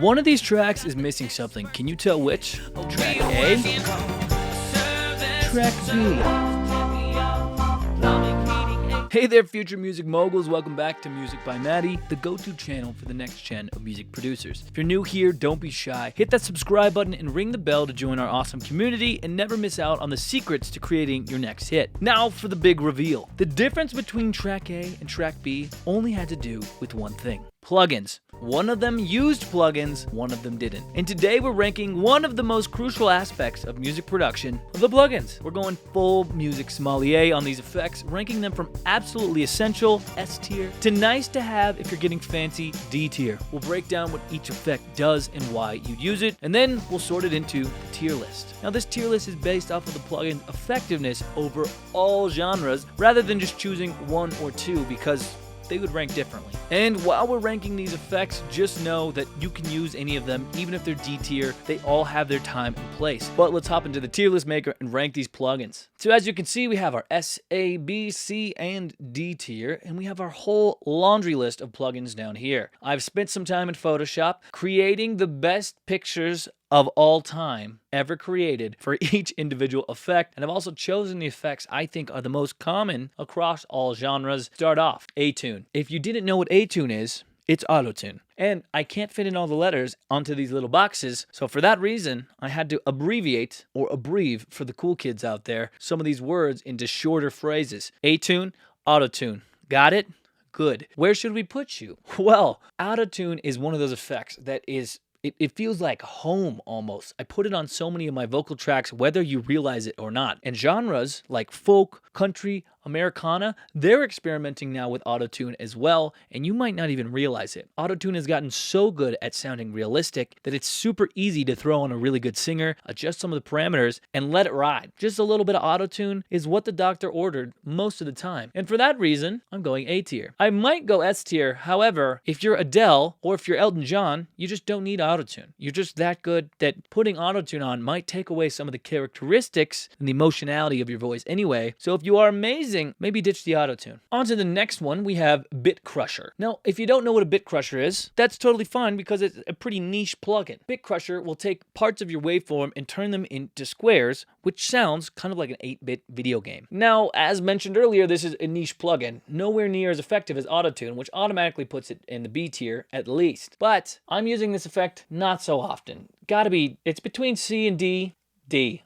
One of these tracks is missing something. Can you tell which? Track A? Track B? Hey there, future music moguls. Welcome back to Music by Maddie, the go-to channel for the next gen of music producers. If you're new here, don't be shy. Hit that subscribe button and ring the bell to join our awesome community and never miss out on the secrets to creating your next hit. Now for the big reveal. The difference between track A and track B only had to do with one thing. Plugins. One of them used plugins, one of them didn't. And today we're ranking one of the most crucial aspects of music production, the plugins. We're going full music sommelier on these effects, ranking them from absolutely essential, S tier, to nice to have if you're getting fancy, D tier. We'll break down what each effect does and why you use it, and then we'll sort it into the tier list. Now this tier list is based off of the plugin's effectiveness over all genres, rather than just choosing one or two, because they would rank differently. And while we're ranking these effects, just know that you can use any of them, even if they're D tier. They all have their time and place. But let's hop into the tier list maker and rank these plugins. So as you can see, we have our S, A, B, C, and D tier, and we have our whole laundry list of plugins down here. I've spent some time in Photoshop creating the best pictures of all time ever created for each individual effect, and I've also chosen the effects I think are the most common across all genres. Start off, A-tune. If you didn't know what A-tune is, it's auto-tune. And I can't fit in all the letters onto these little boxes, so for that reason, I had to abbreviate, or abbrev for the cool kids out there, some of these words into shorter phrases. A-tune, auto-tune. Got it? Good. Where should we put you? Well, auto-tune is one of those effects that is It feels like home almost. I put it on so many of my vocal tracks, whether you realize it or not. And genres like folk, country, Americana, they're experimenting now with autotune as well, and you might not even realize it. Autotune has gotten so good at sounding realistic that it's super easy to throw on a really good singer, adjust some of the parameters, and let it ride. Just a little bit of autotune is what the doctor ordered most of the time. And for that reason, I'm going A tier. I might go S tier, however, if you're Adele or if you're Elton John, you just don't need autotune. You're just that good that putting autotune on might take away some of the characteristics and the emotionality of your voice anyway. So if you are amazing, maybe ditch the autotune. On to the next one, we have Bit Crusher. Now, if you don't know what a Bit Crusher is, that's totally fine because it's a pretty niche plugin. Bit Crusher will take parts of your waveform and turn them into squares, which sounds kind of like an 8-bit video game. Now, as mentioned earlier, this is a niche plugin, nowhere near as effective as autotune, which automatically puts it in the B tier at least. But I'm using this effect not so often. It's between C and D. D.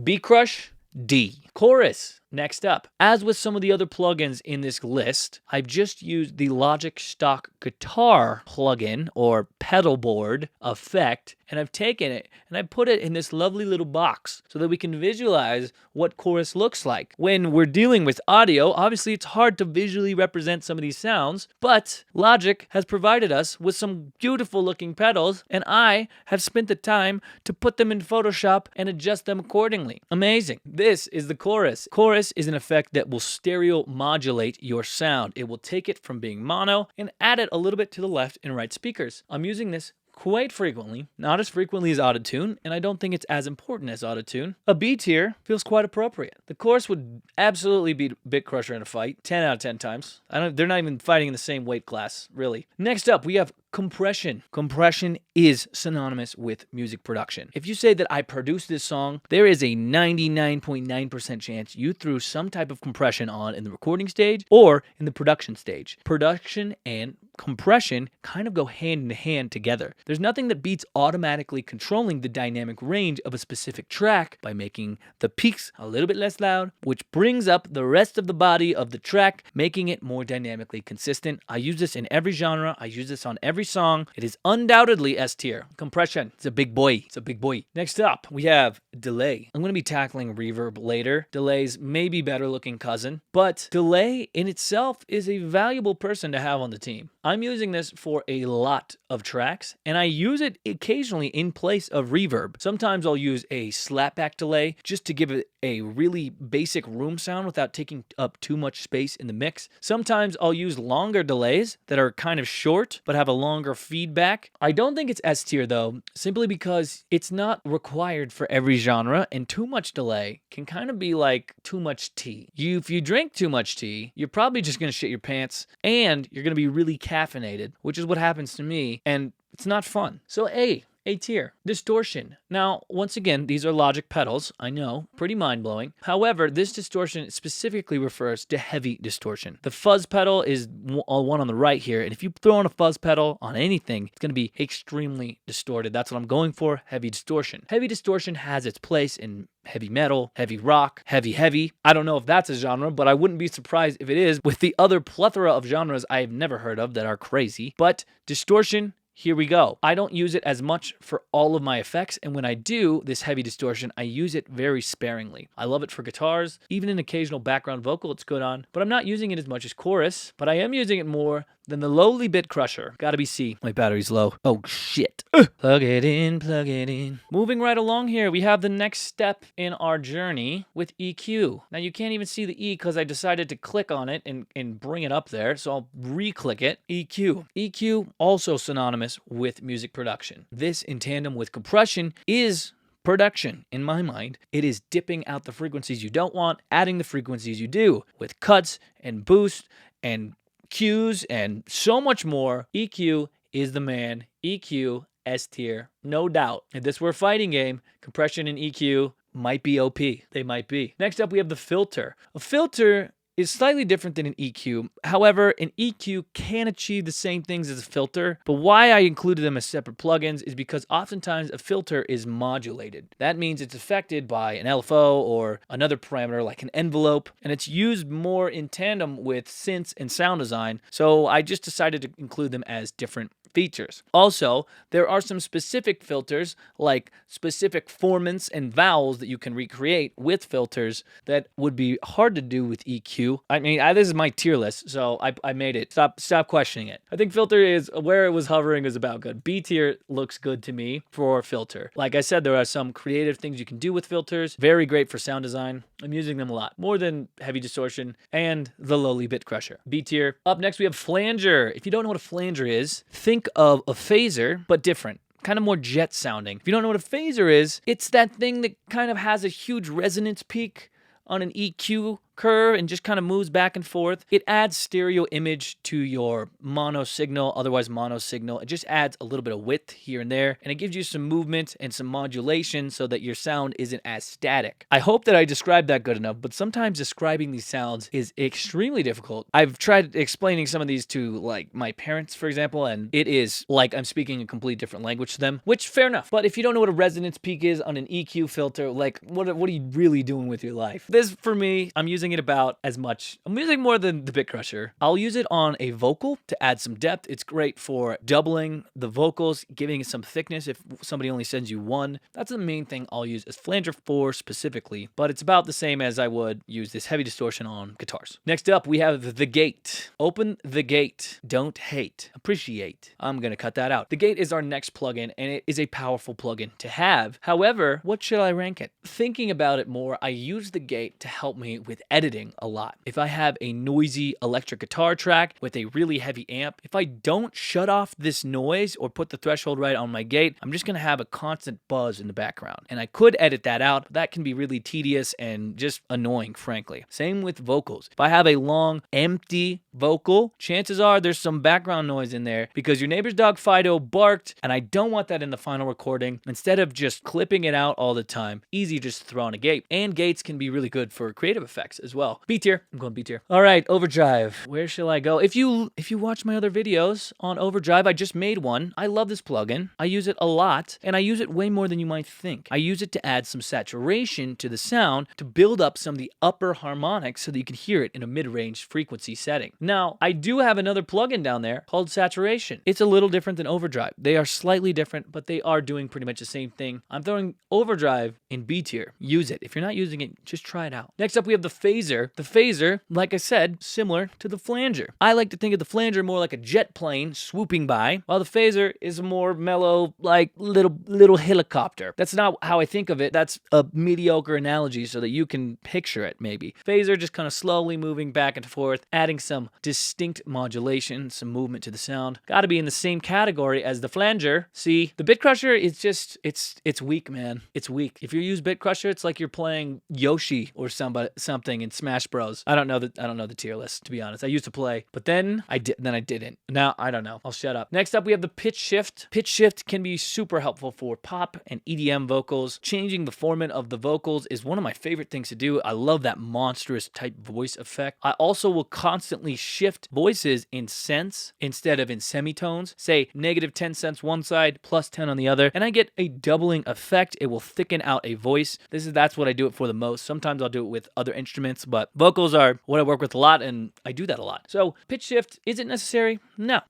B Crush, D. Chorus. Next up, as with some of the other plugins in this list, I've just used the Logic Stock Guitar plugin or pedal board effect, and I've taken it and I put it in this lovely little box so that we can visualize what chorus looks like. When we're dealing with audio, obviously it's hard to visually represent some of these sounds, but Logic has provided us with some beautiful looking pedals, and I have spent the time to put them in Photoshop and adjust them accordingly. Amazing. This is the chorus. Chorus is an effect that will stereo modulate your sound. It will take it from being mono and add it a little bit to the left and right speakers. I'm using this quite frequently, not as frequently as autotune, and I don't think it's as important as autotune. A B tier feels quite appropriate. The chorus would absolutely beat Bit Crusher in a fight, 10 out of 10 times. They're not even fighting in the same weight class, really. Next up, we have compression. Compression is synonymous with music production. If you say that I produced this song, there is a 99.9% chance you threw some type of compression on in the recording stage or in the production stage. Production and compression kind of go hand in hand together. There's nothing that beats automatically controlling the dynamic range of a specific track by making the peaks a little bit less loud, which brings up the rest of the body of the track, making it more dynamically consistent. I use this in every genre. I use this on every song. It is undoubtedly S tier. Compression, it's a big boy. It's a big boy. Next up, we have delay. I'm going to be tackling reverb later. Delay's maybe better looking cousin, but delay in itself is a valuable person to have on the team. I'm using this for a lot of tracks, and I use it occasionally in place of reverb. Sometimes I'll use a slapback delay just to give it a really basic room sound without taking up too much space in the mix. Sometimes I'll use longer delays that are kind of short but have a longer feedback. I don't think it's S tier though, simply because it's not required for every genre, and too much delay can kind of be like too much tea. If you drink too much tea, you're probably just going to shit your pants, and you're going to be really caffeinated, which is what happens to me. And It's not fun. So A tier. Distortion. Now, once again, these are Logic pedals. I know, pretty mind-blowing. However, this distortion specifically refers to heavy distortion. The fuzz pedal is one on the right here, and if you throw on a fuzz pedal on anything, it's going to be extremely distorted. That's what I'm going for, heavy distortion. Heavy distortion has its place in heavy metal, heavy rock, heavy. I don't know if that's a genre, but I wouldn't be surprised if it is with the other plethora of genres I've never heard of that are crazy. But distortion, here we go. I don't use it as much for all of my effects, and when I do this heavy distortion, I use it very sparingly. I love it for guitars, even an occasional background vocal it's good on, but I'm not using it as much as chorus, but I am using it more than the lowly bit crusher. Gotta be C. My battery's low. Oh, shit. Plug it in, plug it in. Moving right along here, we have the next step in our journey with EQ. Now, you can't even see the E because I decided to click on it and bring it up there, so I'll re-click it. EQ. EQ, also synonymous with music production. This, in tandem with compression, is production. In my mind, it is dipping out the frequencies you don't want, adding the frequencies you do, with cuts and boost and Qs and so much more. EQ is the man. EQ, S tier, no doubt. If this were a fighting game, compression and EQ might be OP. They might be. Next up, we have the filter. A filter is slightly different than an EQ. However, an EQ can achieve the same things as a filter, but why I included them as separate plugins is because oftentimes a filter is modulated. That means it's affected by an LFO or another parameter like an envelope, and it's used more in tandem with synths and sound design, so I just decided to include them as different features. Also, there are some specific filters like specific formants and vowels that you can recreate with filters that would be hard to do with EQ. I mean, this is my tier list, so I made it. Stop questioning it. I think filter is where it was hovering is about good. B tier looks good to me for filter. Like I said, there are some creative things you can do with filters. Very great for sound design. I'm using them a lot, more than heavy distortion and the lowly bit crusher. B tier. Up next, we have flanger. If you don't know what a flanger is, think of a phaser, but different. Kind of more jet sounding. If you don't know what a phaser is, it's that thing that kind of has a huge resonance peak on an EQ curve and just kind of moves back and forth. It adds stereo image to your mono signal, otherwise mono signal. It just adds a little bit of width here and there, and it gives you some movement and some modulation so that your sound isn't as static. I hope that I described that good enough, but sometimes describing these sounds is extremely difficult. I've tried explaining some of these to like my parents, for example, and it is like I'm speaking a completely different language to them, which fair enough. But if you don't know what a resonance peak is on an EQ filter, like what are you really doing with your life? This, for me, I'm using it about as much. I'm using more than the bit crusher. I'll use it on a vocal to add some depth. It's great for doubling the vocals, giving it some thickness if somebody only sends you one. That's the main thing I'll use as flanger 4 specifically, but it's about the same as I would use this heavy distortion on guitars. Next up, we have the gate. Open the gate. Don't hate. Appreciate. I'm going to cut that out. The gate is our next plugin, and it is a powerful plugin to have. However, what should I rank it? Thinking about it more, I use the gate to help me with editing a lot. If I have a noisy electric guitar track with a really heavy amp, if I don't shut off this noise or put the threshold right on my gate, I'm just going to have a constant buzz in the background. And I could edit that out, but that can be really tedious and just annoying, frankly. Same with vocals. If I have a long, empty vocal, chances are there's some background noise in there because your neighbor's dog Fido barked, and I don't want that in the final recording. Instead of just clipping it out all the time, easy just to throw on a gate. And gates can be really good for creative effects as well. B tier. I'm going B tier. All right, overdrive. Where shall I go? If you watch my other videos on overdrive, I just made one. I love this plugin. I use it a lot, and I use it way more than you might think. I use it to add some saturation to the sound to build up some of the upper harmonics so that you can hear it in a mid-range frequency setting. Now, I do have another plugin down there called saturation. It's a little different than overdrive. They are slightly different, but they are doing pretty much the same thing. I'm throwing overdrive in B tier. Use it. If you're not using it, just try it out. Next up, we have the phaser. The phaser, like I said, similar to the flanger. I like to think of the flanger more like a jet plane swooping by, while the phaser is a more mellow, like little helicopter. That's not how I think of it. That's a mediocre analogy so that you can picture it, maybe. Phaser just kind of slowly moving back and forth, adding some distinct modulation, some movement to the sound. Got to be in the same category as the flanger. See, the bit crusher is just, it's weak, man. It's weak. If you use bit crusher, it's like you're playing Yoshi or something. playing in Smash Bros. I don't know the tier list, to be honest. I used to play, but then I didn't. Now I don't know. I'll shut up. Next up, we have the pitch shift. Pitch shift can be super helpful for pop and EDM vocals. Changing the format of the vocals is one of my favorite things to do. I love that monstrous type voice effect. I also will constantly shift voices in cents instead of in semitones. Say -10 cents one side, +10 on the other, and I get a doubling effect. It will thicken out a voice. That's what I do it for the most. Sometimes I'll do it with other instruments, but vocals are what I work with a lot, and I do that a lot. So pitch shift, is it necessary? No.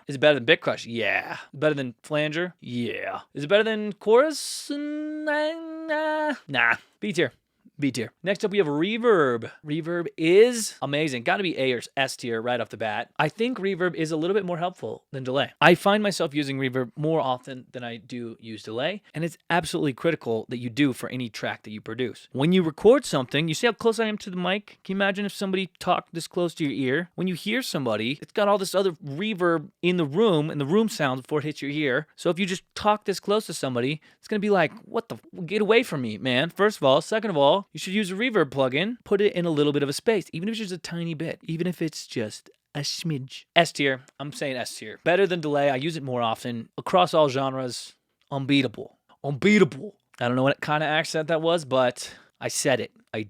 Is it better than Bit Crush? Yeah. Better than Flanger? Yeah. Is it better than Chorus? Nah. B tier. Next up, we have reverb. Reverb is amazing. Got to be A or S tier right off the bat. I think reverb is a little bit more helpful than delay. I find myself using reverb more often than I do use delay, and it's absolutely critical that you do for any track that you produce. When you record something, you see how close I am to the mic? Can you imagine if somebody talked this close to your ear? When you hear somebody, it's got all this other reverb in the room sounds before it hits your ear. So if you just talk this close to somebody, it's going to be like, get away from me, man. First of all. Second of all, you should use a reverb plugin, put it in a little bit of a space, even if it's just a tiny bit, even if it's just a smidge. S tier. I'm saying S tier. Better than delay. I use it more often. Across all genres, unbeatable. I don't know what kind of accent that was, but I said it. I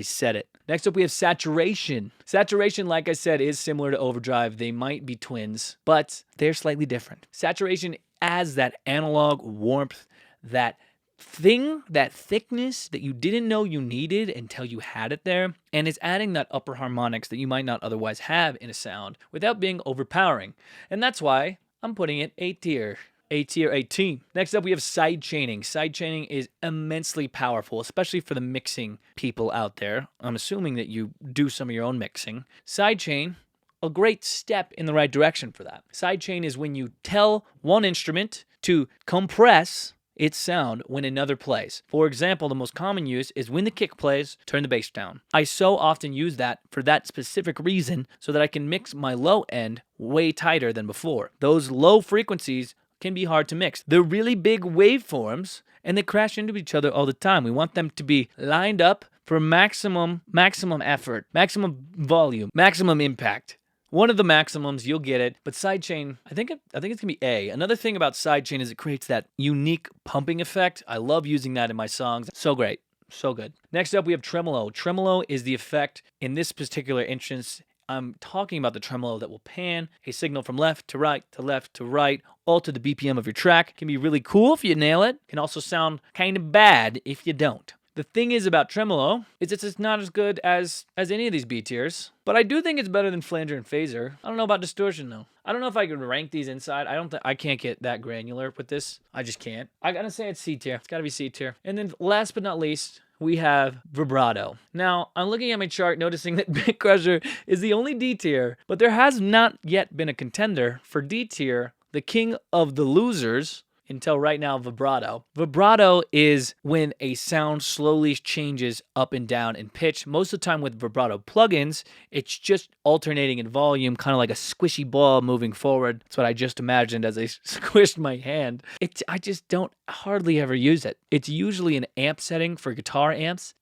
said it. Next up, we have saturation. Saturation, like I said, is similar to overdrive. They might be twins, but they're slightly different. Saturation adds that analog warmth, that thickness that you didn't know you needed until you had it there, and it's adding that upper harmonics that you might not otherwise have in a sound without being overpowering. And that's why I'm putting it A tier. A tier 18. Next up, we have side chaining. Side chaining is immensely powerful, especially for the mixing people out there. I'm assuming that you do some of your own mixing. Sidechain, a great step in the right direction for that. Sidechain is when you tell one instrument to compress its sound when another plays. For example, the most common use is when the kick plays, turn the bass down. I so often use that for that specific reason so that I can mix my low end way tighter than before. Those low frequencies can be hard to mix. They're really big waveforms and they crash into each other all the time. We want them to be lined up for maximum effort, maximum volume, maximum impact. One of the maximums, you'll get it. But sidechain, I think it's going to be A. Another thing about sidechain is it creates that unique pumping effect. I love using that in my songs. So great. So good. Next up, we have tremolo. Tremolo is the effect in this particular instance. I'm talking about the tremolo that will pan a signal from left to right to left to right, all to the BPM of your track. Can be really cool if you nail it. Can also sound kind of bad if you don't. The thing is about tremolo is it's not as good as any of these B tiers, but I do think it's better than flanger and phaser. I don't know about distortion though. I don't know if I could rank these inside. I can't get that granular with this. I just can't. I gotta say it's C tier. It's gotta be C tier. And then last but not least, we have vibrato. Now, I'm looking at my chart, noticing that Bit Crusher is the only D tier, but there has not yet been a contender for D tier, the king of the losers, until right now, vibrato. Vibrato is when a sound slowly changes up and down in pitch. Most of the time with vibrato plugins, it's just alternating in volume, kind of like a squishy ball moving forward. That's what I just imagined as I squished my hand. I just don't hardly ever use it. It's usually an amp setting for guitar amps.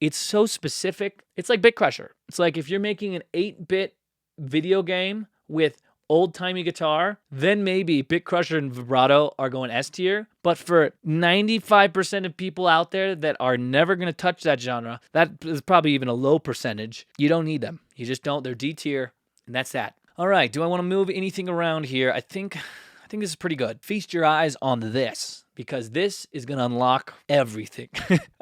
It's so specific. It's like Bit Crusher. It's like if you're making an 8-bit video game with old-timey guitar, then maybe Bit Crusher and vibrato are going S tier. But for 95% of people out there that are never going to touch that genre, that is probably even a low percentage. You don't need them. You just don't. They're D tier, and that's that. All right, do I want to move anything around here? I think this is pretty good. Feast your eyes on this, because this is going to unlock everything.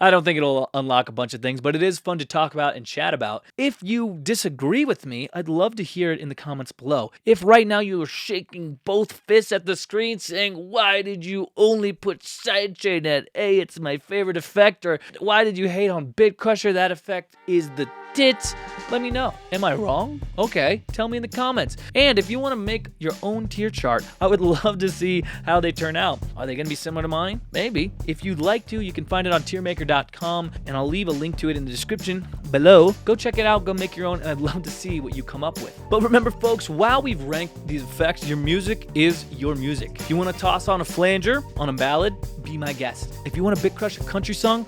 I don't think it'll unlock a bunch of things, but it is fun to talk about and chat about. If you disagree with me, I'd love to hear it in the comments below. If right now you are shaking both fists at the screen saying, why did you only put sidechain at A? It's my favorite effect. Or why did you hate on Bit Crusher? That effect is the tits. Let me know. Am I wrong? Okay, tell me in the comments. And if you want to make your own tier chart, I would love to see how they turn out. Are they going to be similar to mine? Maybe. If you'd like to, you can find it on tiermaker.com, and I'll leave a link to it in the description below. Go check it out, go make your own, and I'd love to see what you come up with. But remember, folks, while we've ranked these effects, your music is your music. If you want to toss on a flanger, on a ballad, be my guest. If you want a Bit Crusher country song,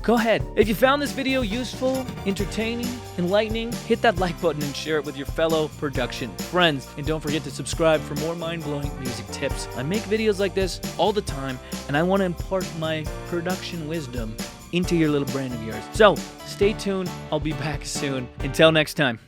go ahead. If you found this video useful, entertaining, enlightening, hit that like button and share it with your fellow production friends. And don't forget to subscribe for more mind-blowing music tips. I make videos like this all the time, and I want to impart my production wisdom into your little brain of yours. So stay tuned. I'll be back soon. Until next time.